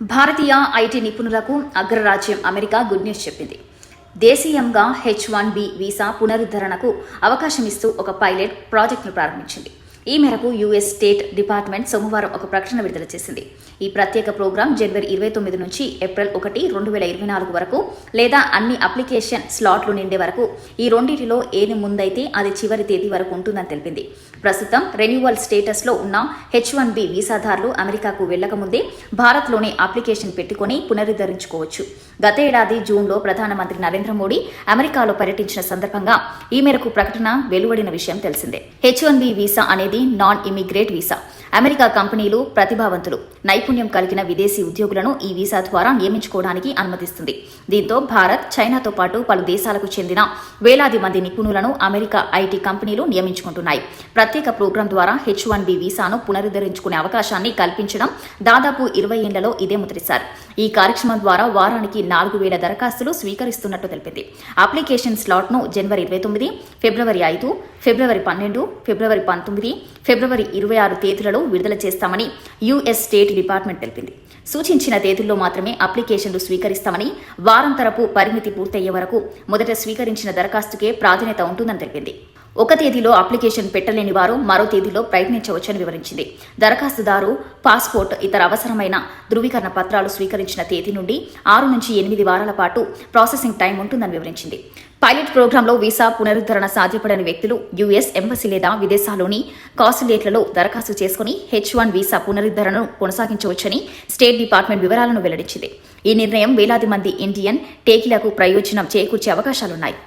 భారతీయ IT నిపుణులకు అగ్రరాజ్యం America good news చెప్పింది. దేశీయంగా H-1B వీసా పునరుద్ధరణకు అవకాశం ఇస్తూ ఒక పైలట్ ప్రాజెక్టును ప్రారంభించింది. ఈ మేరకు యుఎస్ స్టేట్ డిపార్ట్మెంట్ సోమవారం ఒక ప్రకటన విడుదల చేసింది. ఈ ప్రత్యేక ప్రోగ్రాం జనవరి 29 నుంచి ఏప్రిల్ 1, 2024 వరకు లేదా అన్ని అప్లికేషన్ స్లాట్లు నిండే వరకు ఈ రెండింటిలో ఏది ముందైతే అది చివరి తేదీ వరకు ఉంటుందని తెలిపింది. ప్రస్తుతం రెన్యువల్ స్టేటస్లో ఉన్న H-1B వీసాదారులు అమెరికాకు వెళ్లకముందే భారత్లోనే అప్లికేషన్ పెట్టుకుని పునరుద్ధరించుకోవచ్చు. గత ఏడాది జూన్లో ప్రధానమంత్రి నరేంద్ర మోడీ అమెరికాలో పర్యటించిన సందర్భంగా ఈ మేరకు ప్రకటన వెలువడిన విషయం తెలిసిందే. H-1B వీసా అనేది నాన్ ఇమిగ్రేట్ వీసా. అమెరికా కంపెనీలు ప్రతిభావంతులు, నైపుణ్యం కలిగిన విదేశీ ఉద్యోగులను ఈ వీసా ద్వారా నియమించుకోవడానికి అనుమతిస్తుంది. దీంతో భారత్, చైనాతో పాటు పలు దేశాలకు చెందిన వేలాది మంది నిపుణులను అమెరికా ఐటీ కంపెనీలు నియమించుకుంటున్నాయి. ప్రత్యేక ప్రోగ్రాం ద్వారా H-1B వీసాను పునరుద్ధరించుకునే అవకాశాన్ని కల్పించడం దాదాపు 20 ఏళ్లలో ఇదే మొదటిసారి. ఈ కార్యక్రమం ద్వారా వారానికి 4,000 దరఖాస్తులు స్వీకరిస్తున్నట్టు తెలిపింది. అప్లికేషన్ స్లాట్ను జనవరి 29, ఫిబ్రవరి 5, ఫిబ్రవరి 12, ఫిబ్రవరి 19, ఫిబ్రవరి 26 తేదీలలో విడుదల చేస్తామని యుఎస్ స్టేట్ డిపార్ట్మెంట్ తెలిపింది. సూచించిన తేదీల్లో మాత్రమే అప్లికేషన్లు స్వీకరిస్తామని, వారాంతరపు పరిమితి పూర్తయ్యే వరకు మొదట స్వీకరించిన దరఖాస్తుకే ప్రాధాన్యత ఉంటుందని తెలిపింది. ఒక తేదీలో అప్లికేషన్ పెట్టలేని వారు మరో తేదీలో ప్రయత్నించవచ్చని వివరించింది. దరఖాస్తుదారు పాస్పోర్ట్, ఇతర అవసరమైన ధృవీకరణ పత్రాలు స్వీకరించిన తేదీ నుండి 6 నుంచి 8 వారాల పాటు ప్రాసెసింగ్ టైం ఉంటుందని వివరించింది. పైలట్ ప్రోగ్రాంలో వీసా పునరుద్ధరణ సాధ్యపడని వ్యక్తులు యుఎస్ ఎంబసీ లేదా విదేశాల్లోని కాన్సులేట్లలో దరఖాస్తు చేసుకుని H-1 వీసా పునరుద్ధరణను కొనసాగించవచ్చని స్టేట్ డిపార్ట్మెంట్ వివరాలను వెల్లడించింది. ఈ నిర్ణయం వేలాది మంది ఇండియన్ టేకీలకు ప్రయోజనం చేకూర్చే అవకాశాలున్నాయి.